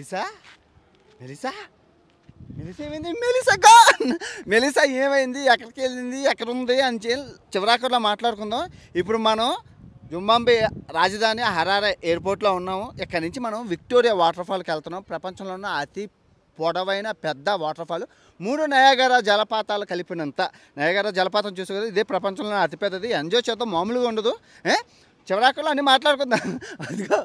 Melissa Melissa Melissa ఏమైంది? Melissa gone! Melissa ఏమైంది, ఎక్కడికి వెళ్ళింది, ఎక్కడ ఉంది అని చివరాకర్లో మాట్లాడుకుందాం. ఇప్పుడు మనం జింబాబ్వే రాజధాని హరారే ఎయిర్పోర్ట్లో ఉన్నాము. ఇక్కడి నుంచి మనం విక్టోరియా వాటర్ ఫాల్కి వెళ్తున్నాం. ప్రపంచంలో ఉన్న అతి పొడవైన పెద్ద వాటర్ ఫాల్. 3 నయాగరా జలపాతాలు కలిపినంత. నయాగరా జలపాతం చూసే కదా, ఇదే ప్రపంచంలో అతిపెద్దది. ఎంజాయ్ చేద్దాం, మామూలుగా ఉండదు. చివరాకర్లో అన్నీ మాట్లాడుకుందాం. అదిగో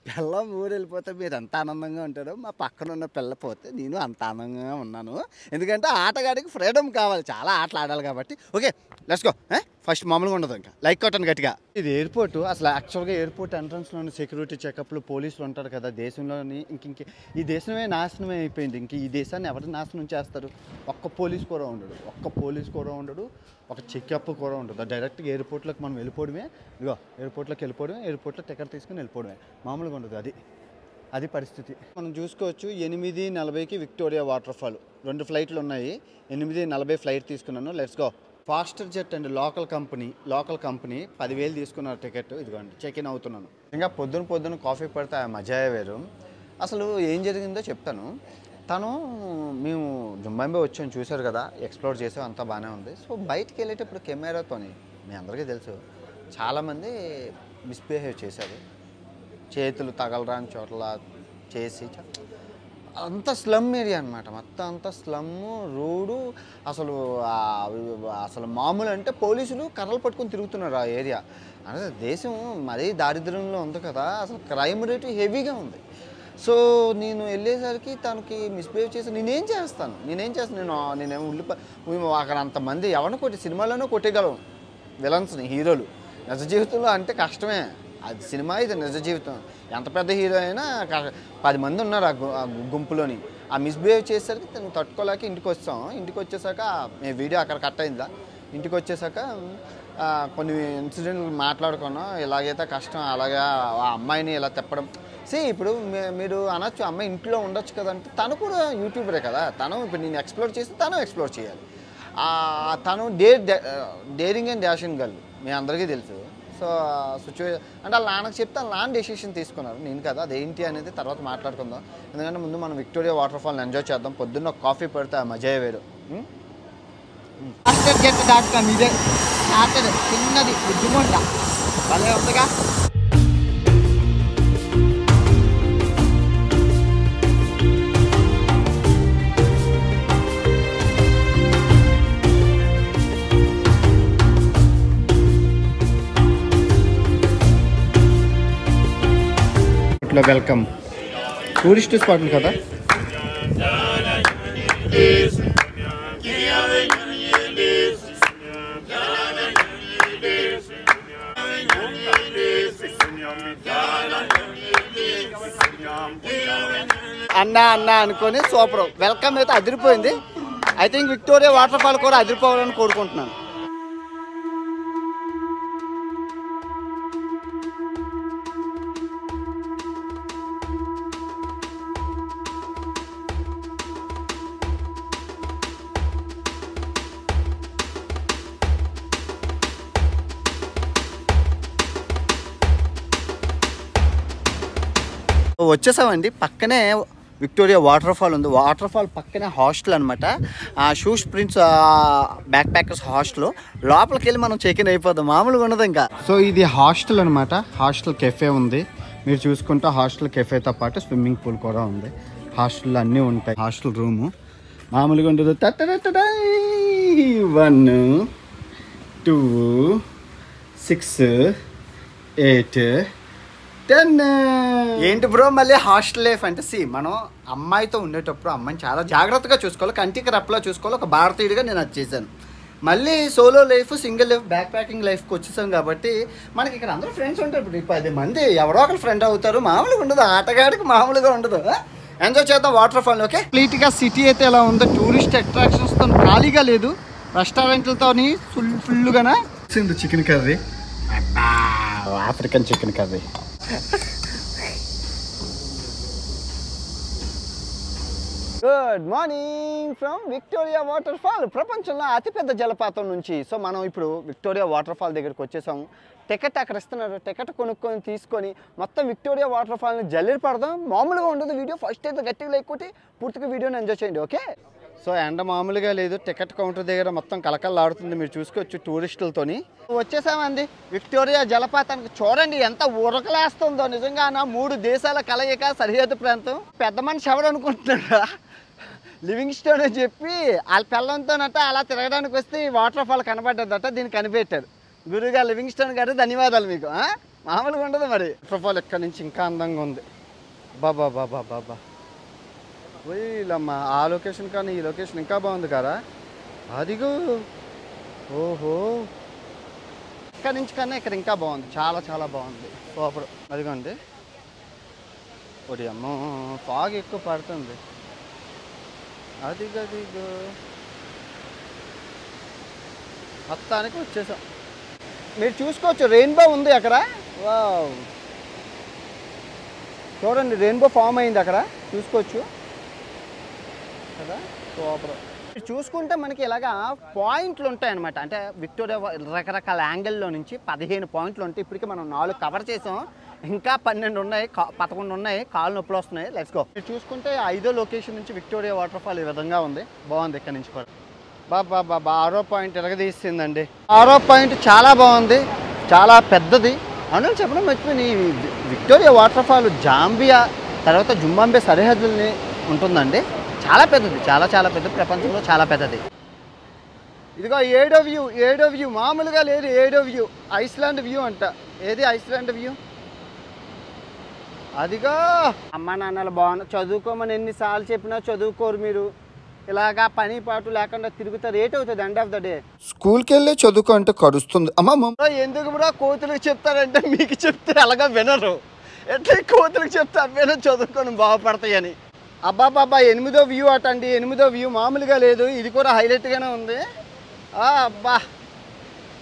పిల్ల ఊరు వెళ్ళిపోతే మీరు ఎంత ఆనందంగా ఉంటారో, మా పక్కన ఉన్న పిల్ల పోతే నేను అంత ఆనందంగా ఉన్నాను. ఎందుకంటే ఆటగాడికి ఫ్రీడమ్ కావాలి, చాలా ఆటలు ఆడాలి కాబట్టి. Okay, let's go. ఫస్ట్ మామూలుగా ఉండదు, ఇంకా లైక్ కొట్టండి గట్టిగా. ఇది ఎయిర్పోర్ట్. అసలు యాక్చువల్గా ఎయిర్పోర్ట్ ఎంట్రన్స్లోని సెక్యూరిటీ చెకప్లు పోలీసులు ఉంటారు కదా దేశంలోని. ఈ దేశమే నాశనమే అయిపోయింది. ఇంక ఈ దేశాన్ని ఎవరు నాశనం చేస్తారు? ఒక్క పోలీస్ కూడా ఉండడు, ఒక చెకప్ కూడా ఉండదు. డైరెక్ట్గా ఎయిర్పోర్ట్లోకి మనం వెళ్ళిపోవడమే. ఇదిగో ఎయిర్పోర్ట్లోకి వెళ్ళిపోవడమే, ఎయిర్పోర్ట్లో టికెట్ తీసుకుని వెళ్ళిపోవడమే. మామూలుగా ఉండదు. అది పరిస్థితి. మనం చూసుకోవచ్చు 8:40కి విక్టోరియా వాటర్ ఫాల్. 2 ఫ్లైట్లు ఉన్నాయి. 8:40 ఫ్లైట్ తీసుకున్నాను. Let's go. Faster jet and local company 10,000 తీసుకున్నారు టికెట్. ఇదిగోండి చెక్ ఇన్ అవుతున్నాను. ఇంకా పొద్దున కాఫీ పడితే ఆ మజాయే వేరు. అసలు ఏం జరిగిందో చెప్తాను. మేము జింబాబ్వే వచ్చాము, చూశారు కదా, ఎక్స్ప్లోర్ చేసాం, అంతా బాగానే ఉంది. సో బయటికి వెళ్ళేటప్పుడు కెమెరాతోని మీ అందరికీ తెలుసు చాలామంది మిస్బిహేవ్ చేశారు. చేతులు తగలరాని చోట్ల చేసి, అంత స్లమ్ ఏరియా అనమాట. మొత్తం అంతా స్లమ్ము, రోడ్డు. అసలు మామూలు అంటే పోలీసులు కర్రలు పట్టుకొని తిరుగుతున్నారు ఆ ఏరియా. అంటే దేశం మరీ దారిద్ర్యంలో ఉంది కదా, అసలు క్రైమ్ రేటు హెవీగా ఉంది. సో నేను వెళ్ళేసరికి తనకి మిస్బిహేవ్ చేసి నేనేం చేస్తాను నేనేమో అక్కడ అంతమంది ఎవరిని కొట్టి సినిమాలోనే కొట్టేయగలం విలన్స్ని, హీరోలు. నిజ జీవితంలో అంటే కష్టమే. అది సినిమా, ఇది నిజ జీవితం. ఎంత పెద్ద హీరో అయినా 10 మంది ఉన్నారు ఆ గుంపులోని. ఆ మిస్బిహేవ్ చేసేసరికి తను తట్టుకోలేక ఇంటికి వచ్చేసాక వీడియో అక్కడ కట్ అయిందా. ఇంటికి వచ్చేసాక కొన్ని ఇన్సిడెంట్లు మాట్లాడుకున్నాం. ఇలాగైతే కష్టం, అలాగా ఆ అమ్మాయిని ఇలా తిప్పడం. ఇప్పుడు మీరు అనొచ్చు అమ్మాయి ఇంట్లో ఉండొచ్చు కదంటే, తను కూడా యూట్యూబరే కదా. ఇప్పుడు నేను ఎక్స్ప్లోర్ చేస్తే తను ఎక్స్ప్లోర్ చేయాలి. తను డేరింగ్ అండ్ డాషింగ్ గర్ల్, మీ అందరికీ తెలుసు. సో సిచ్యువేషన్ అంటే వాళ్ళ నాన్నకి చెప్తే వాళ్ళ నాన్న డెసిషన్ తీసుకున్నారు, నేను కదా. అదేంటి అనేది తర్వాత మాట్లాడుకుందాం. ఎందుకంటే ముందు మనం విక్టోరియా వాటర్ ఫాల్ని ఎంజాయ్ చేద్దాం. పొద్దున్న ఒక కాఫీ పెడితే ఆ మజాయే వేరు. fasterjet.com ఇదే చిన్నది బుజ్జిమంట భలే ఉందిగా. వెల్కమ్. టూరిస్ట్ స్పాట్లు కదా. అన్నా అనుకొని సూపర్ వెల్కమ్ అయితే అదిరిపోయింది. I think Victoria water fall కూడా అదిరిపోవాలని కోరుకుంటున్నాను. వచ్చేసామండి. పక్కనే విక్టోరియా వాటర్ ఫాల్ ఉంది. వాటర్ ఫాల్ పక్కనే హాస్టల్ అనమాట. Shoes prince back packers hostel. లోపలికి వెళ్ళి మనం చెక్ ఇన్ అయిపోదాం, మామూలుగా ఉండదు ఇంకా. సో ఇది హాస్టల్ అనమాట. హాస్టల్ కెఫే ఉంది. మీరు చూసుకుంటే హాస్టల్ కెఫేతో పాటు స్విమ్మింగ్ పూల్ కూడా ఉంది. హాస్టల్లో అన్నీ ఉంటాయి. హాస్టల్ రూము మామూలుగా ఉండదు. 1 2 6 8 10. ఏంటి బ్రో మళ్ళీ హాస్టల్ లైఫ్ అంటే, మనం అమ్మాయితో ఉండేటప్పుడు అమ్మాయిని చాలా జాగ్రత్తగా చూసుకోవాలి, కంటికి రెప్పలా చూసుకోవాలి. ఒక భారతీయుడిగా నేను అది చేశాను. మళ్ళీ solo life, single life, back packing లైఫ్కి వచ్చేసాం కాబట్టి మనకి ఇక్కడ అందరూ ఫ్రెండ్స్ ఉంటారు. ఇప్పుడు 10 మంది ఎవరో ఒకరు ఫ్రెండ్ అవుతారు. మామూలుగా ఉండదు, ఆటగాడికి మామూలుగా ఉండదు. ఎంజాయ్ చేద్దాం వాటర్ ఫాల్. ఓకే, కంప్లీట్గా సిటీ అయితే ఎలా ఉందో, టూరిస్ట్ అట్రాక్షన్స్తో ఖాళీగా లేదు. రెస్టారెంట్లతో ఫుల్గానా chicken curry, African chicken curry. Good morning from Victoria waterfall, ప్రపంచంలో అతిపెద్ద జలపాతం నుంచి. సో మనం ఇప్పుడు విక్టోరియా వాటర్ ఫాల్ దగ్గరికి వచ్చేసాము. టికెట్ అక్కడ ఇస్తున్నారు. టికెట్ కొనుక్కొని తీసుకొని మొత్తం విక్టోరియా వాటర్ ఫాల్ని జల్లిరి పడదాం. మామూలుగా ఉండదు వీడియో. ఫస్ట్ అయితే గట్టిగా లేకపోతే పూర్తిగా వీడియోని ఎంజాయ్ చేయండి. ఓకే. సో ఎండ మామూలుగా లేదు. టికెట్ కౌంటర్ దగ్గర మొత్తం కలకల్లాడుతుంది. మీరు చూసుకోవచ్చు టూరిస్టులతోని. వచ్చేసామండి విక్టోరియా జలపాతానికి. చూడండి ఎంత ఉరకలేస్తుందో. నిజంగా 3 దేశాల కలయిక సరిహద్దు ప్రాంతం. పెద్ద మనిషి ఎవరు అనుకుంటున్నారా? లివింగ్ స్టోన్ అని చెప్పి వాళ్ళ పిల్లలతోనట అలా తిరగడానికి వస్తే ఈ వాటర్ ఫాల్ కనబడ్డదట. దీన్ని కనిపెట్టారు గురువుగారు లివింగ్ స్టోన్ గారు. ధన్యవాదాలు మీకు. మామూలుగా ఉండదు మరి. వాటర్ ఫాల్ ఎక్కడి నుంచి ఇంకా అందంగా ఉంది. బాబా బాబా బాబా వీళ్ళమ్మ. ఆ లొకేషన్ కానీ ఈ లొకేషన్ ఇంకా బాగుంది కదా. అదిగో ఓహో. ఇక్కడ నుంచి కన్నా ఇక్కడ ఇంకా బాగుంది. చాలా చాలా బాగుంది. సూపర్. అదిగోండి. ఒడి అమ్మో ఫాగ్ ఎక్కువ పడుతుంది. అదిగదిగో మొత్తానికి వచ్చేసాం. మీరు చూసుకోవచ్చు రెయిన్బో ఉంది అక్కడ. వావ్ చూడండి రెయిన్బో ఫామ్ అయింది అక్కడ. చూసుకోవచ్చు కదా. సూపర్. చూసుకుంటే మనకి ఇలాగా పాయింట్లు ఉంటాయన్నమాట. అంటే విక్టోరియా రకరకాల యాంగిల్లో నుంచి 15 పాయింట్లు ఉంటాయి. ఇప్పటికీ మనం 4 కవర్ చేసాం. ఇంకా 12 ఉన్నాయి, 11 ఉన్నాయి. కాళ్ళు నొప్పులు వస్తున్నాయి. Let's go. మీరు చూసుకుంటే 5వ లొకేషన్ నుంచి విక్టోరియా వాటర్ ఫాల్ ఈ విధంగా ఉంది. బాగుంది. ఇక్కడ నుంచి కూడా బాబా బాబా 6వ పాయింట్ ఎరగదీసిందండి. 6వ పాయింట్ చాలా బాగుంది. చాలా పెద్దది. అవును చెప్పడం మర్చిపోయి విక్టోరియా వాటర్ ఫాల్ జాంబియా తర్వాత జింబాబ్వే సరిహద్దుల్ని ఉంటుందండి. చాలా పెద్దది. చాలా చాలా పెద్దది. ప్రపంచంలో చాలా పెద్దది. ఇదిగో 7వ వ్యూ. మామూలుగా లేదు. 7వ వ్యూ ఐస్లాండ్ వ్యూ అంట. ఏది ఐస్లాండ్ వ్యూ? అదిగో. అమ్మ నాన్నలు బాగున్నా చదువుకోమని ఎన్నిసార్లు చెప్పినా చదువుకోరు మీరు. ఇలాగా పని పాటు లేకుండా తిరుగుతారు. ఏటవుతుంది ఎండ్ ఆఫ్ ద డే. స్కూల్కి వెళ్ళి చదువుకో అంటే కరుస్తుంది. అమ్మ ఎందుకు కూడా కోతులకు చెప్తారంటే మీకు చెప్తే అలాగా వినరు. ఎట్లా కోతులకు చెప్తే అవేనా చదువుకొని బాగుపడతాయని. అబ్బాబాబా 8వ వ్యూ అటండి. 8వ వ్యూ మామూలుగా లేదు. ఇది కూడా హైలైట్గానే ఉంది. అబ్బా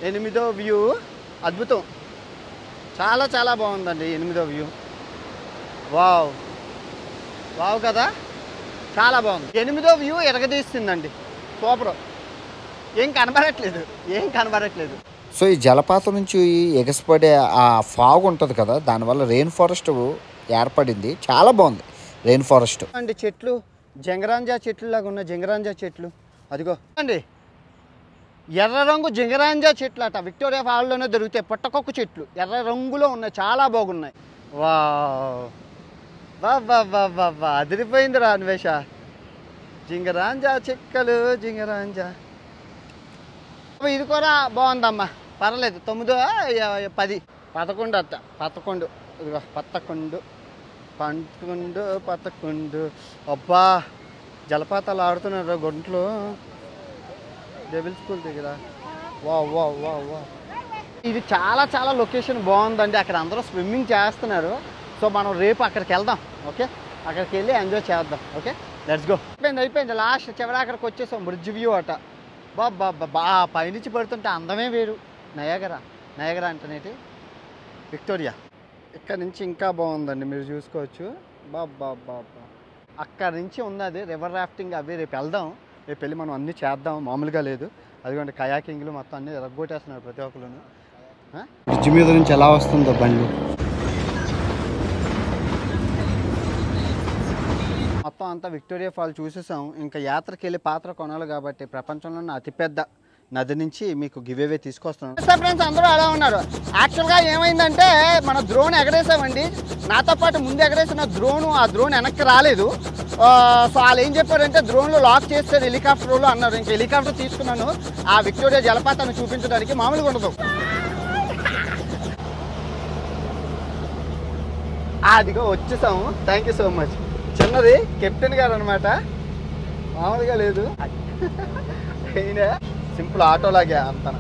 8వ వ్యూ అద్భుతం. చాలా చాలా బాగుందండి 8వ వ్యూ. వావ్ వావ్ కదా. చాలా బాగుంది. 8వ వ్యూ ఎరగదీస్తుందండి. సూపర్. ఏం కనబడట్లేదు. సో ఈ జలపాతం నుంచి ఎగసిపడే ఆ ఫాగ్ ఉంటుంది కదా, దానివల్ల రెయిన్ ఫారెస్ట్ ఏర్పడింది. చాలా బాగుంది రెయిన్ ఫారెస్ట్ అండి. చెట్లు జంగరాంజా చెట్లు లాగా ఉన్న జంగరాంజా చెట్లు. అదిగో అండి ఎర్ర రంగు జంగరాంజా చెట్లు అట. విక్టోరియా ఫాల్లోనే దొరుకుతాయి. పుట్టకొక్కు చెట్లు ఎర్ర రంగులో ఉన్నాయి. చాలా బాగున్నాయి. వావ్ బాబా అదిరిపోయింది రా అన్వేష. జింగరాంజా చెక్కలు జింగరాంజా. ఇది కూడా బాగుందమ్మా. పర్లేదు. 9, 10, 11 అట్ట. 11 ఇదిగో 11. అబ్బా జలపాతాలు ఆడుతున్నారు గుంట్లో. డెవిల్ స్కూల్ దగ్గర. వా ఇది చాలా చాలా లొకేషన్ బాగుందండి. అక్కడ అందరూ స్విమ్మింగ్ చేస్తున్నారు. సో మనం రేపు అక్కడికి వెళ్దాం. ఓకే. అక్కడికి వెళ్ళి ఎంజాయ్ చేద్దాం. Okay let's go. అయిపోయింది. లాస్ట్ చివరి అక్కడికి వచ్చేసాం. బ్రిడ్జ్ వ్యూ అట. బాబా పైనుంచి పడుతుంటే అందమే వేరు. నయగరా అంటనేటి విక్టోరియా. ఇక్కడ నుంచి ఇంకా బాగుందండి. మీరు చూసుకోవచ్చు. బాబా అక్కడ నుంచి ఉన్నది రివర్ రాఫ్టింగ్. అవి రేపు వెళ్దాం. రేపు వెళ్ళి మనం అన్నీ చేద్దాం. మామూలుగా లేదు. అదిగోండి కయాకింగ్లు మొత్తం అన్నీ ఎరగొట్టేస్తున్నారు ప్రతి ఒక్కరు. బ్రిడ్జ్ మీద నుంచి ఎలా వస్తుందో బండ్లు. మొత్తం అంతా విక్టోరియా ఫాల్ చూసేసాం. ఇంకా యాత్రకి వెళ్ళి పాత్ర కొనాలి కాబట్టి ప్రపంచంలోనే అతిపెద్ద నది నుంచి మీకు గివేవే తీసుకొస్తున్నాను. ఫ్రెండ్స్ అందరూ అలా ఉన్నారు. యాక్చువల్గా ఏమైందంటే మన డ్రోన్ ఎగరేసామండి. నాతో పాటు ముందు ఎగరేసిన ఆ డ్రోన్ వెనక్కి రాలేదు. సో వాళ్ళు ఏం చెప్పారంటే డ్రోన్లో లాక్ చేస్తారు హెలికాప్టర్లో అన్నారు. ఇంకా హెలికాప్టర్ తీసుకున్నాను ఆ విక్టోరియా జలపాతాన్ని చూపించడానికి. మామూలుగా ఉండదు. అదిగో వచ్చేసాము. Thank you so much. చిన్నది కెప్టెన్ గారు అనమాట. మామూలుగా లేదు. సింపుల్ ఆటోలాగే అంతా.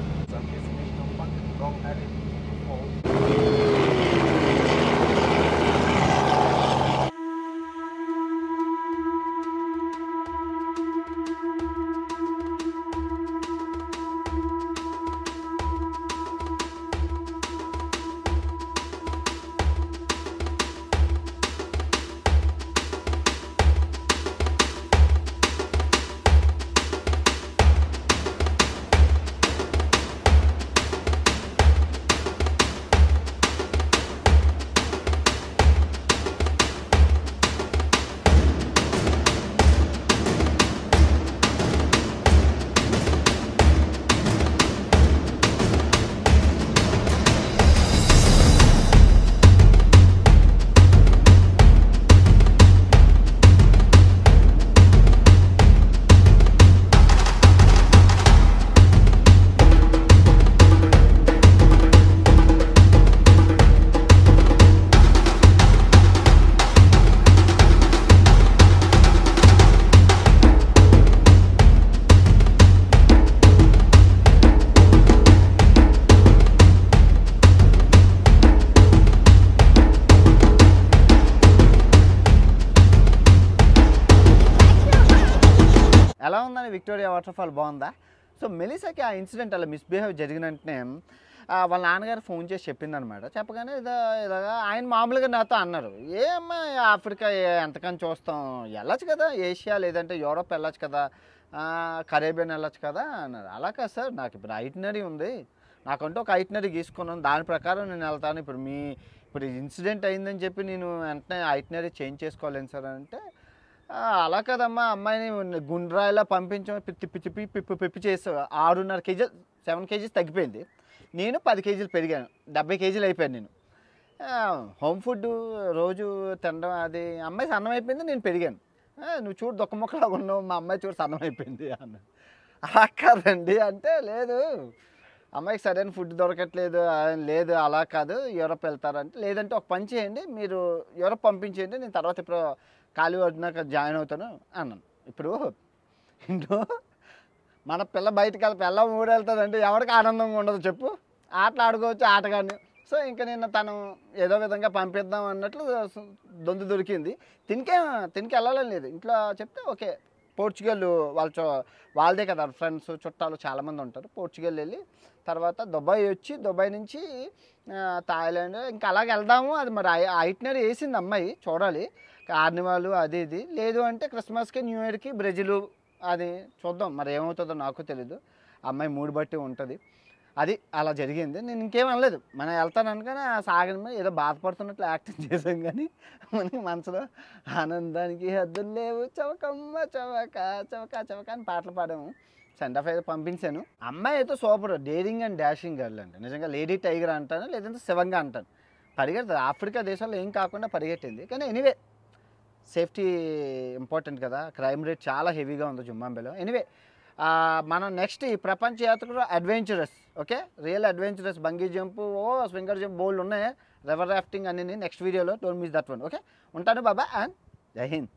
ఎలా ఉందని విక్టోరియా వాటర్ఫాల్ బాగుందా? సో మెలిసాకి ఆ ఇన్సిడెంట్ అలా మిస్బిహేవ్ జరిగిన వెంటనే వాళ్ళ నాన్నగారు ఫోన్ చేసి చెప్పిందనమాట. చెప్పగానే ఇలాగా ఆయన మామూలుగా నాతో అన్నారు, ఏమ్మా ఆఫ్రికా ఎంతకని చూస్తాం, వెళ్ళొచ్చు కదా ఏషియా లేదంటే యూరోప్ వెళ్ళొచ్చు కదా, కరేబియన్ వెళ్ళొచ్చు కదా అన్నారు. అలా కాదు సార్, నాకు ఇప్పుడు ఐటినరీ ఉంది, నాకంటూ ఒక ఐటినరీ గీసుకున్నాను, దాని ప్రకారం నేను వెళ్తాను. ఇప్పుడు ఇన్సిడెంట్ అయిందని చెప్పి నేను వెంటనే ఐటినరీ చేంజ్ చేసుకోలేను సార్ అంటే, అలా కదమ్మా, అమ్మాయిని గుండ్రాయిలా పంపించాం, తిప్పి తిప్పి పిప్పి పిప్పి చేసావు, 6.5 కేజీలు 7 కేజీస్ తగ్గిపోయింది. నేను 10 కేజీలు పెరిగాను, 70 కేజీలు అయిపోయాను నేను. హోమ్ ఫుడ్ రోజు తినడం, అది అమ్మాయి సన్నం అయిపోయింది, నేను పెరిగాను. నువ్వు చూడు దొక్క మొక్కలాగా ఉన్నావు, మా అమ్మాయి చూడు సన్నం అయిపోయింది అన్న. అలా కాదండి అంటే, లేదు అమ్మాయికి సరైన ఫుడ్ దొరకట్లేదు, లేదు అలా కాదు యూరోప్ వెళ్తారంటే, లేదంటే ఒక పని చేయండి, మీరు యూరోప్ పంపించేయండి, నేను తర్వాత ఇప్పుడు ఖాళీ వదినాక జాయిన్ అవుతాను అన్నాను. ఇప్పుడు ఇంట్లో మన పిల్ల బయటకు పిల్ల ఊరెళ్తుందంటే ఎవరికి ఆనందంగా ఉండదు చెప్పు, ఆటలు ఆడుకోవచ్చు ఆటగాడిని. సో ఇంకా నేను తను ఏదో విధంగా పంపిద్దాం అన్నట్లు దొందు దొరికింది. తినికి వెళ్ళాలని లేదు, ఇంట్లో చెప్తే ఓకే. పోర్చుగల్ వాళ్ళదే కదా ఫ్రెండ్స్ చుట్టాలు చాలామంది ఉంటారు. పోర్చుగల్ వెళ్ళి తర్వాత దుబాయ్ వచ్చి, దుబాయ్ నుంచి థాయిలాండ్, ఇంకా అలాగే వెళ్దాము. అది మరి ఐటినరీ వేసింది అమ్మాయి, చూడాలి కార్నివాలు అది ఇది, లేదు అంటే క్రిస్మస్కి న్యూ ఇయర్కి బ్రెజిల్, అది చూద్దాం మరి ఏమవుతుందో నాకు తెలీదు, అమ్మాయి మూడు బట్టి ఉంటుంది. అది అలా జరిగింది. నేను ఇంకేం అనలేదు, మనం వెళ్తాను అనుకుని సాగని ఏదో బాధపడుతున్నట్లు యాక్టింగ్ చేసాం, కానీ మనకి మనసులో ఆనందానికి హద్దులు లేవు, చవకమ్మ చవక చవక చవక అని పాటలు పాడాము. సెండ్ ఆఫ్ అయితే పంపించాను. అమ్మాయి అయితే super daring and dashing girl అండి, నిజంగా లేడీ టైగర్ అంటాను, లేదంటే శివంగా అంటాను. పరిగెడుతుంది, ఆఫ్రికా దేశాల్లో ఏం కాకుండా పరిగెట్టింది. కానీ ఎనీవే సేఫ్టీ ఇంపార్టెంట్ కదా, క్రైమ్ రేట్ చాలా హెవీగా ఉంది జింబాబ్వేలో. ఎనీవే మనం నెక్స్ట్ ఈ ప్రపంచ యాత్రలో adventurous, okay, real adventurous, bungee jump, swinger jump, బోల్డ్ ఉన్నాయి, రివర్ రాఫ్టింగ్ అన్నీ నెక్స్ట్ వీడియోలో, don't miss that one. Okay, ఉంటాను బాబా అండ్ జై హింద్.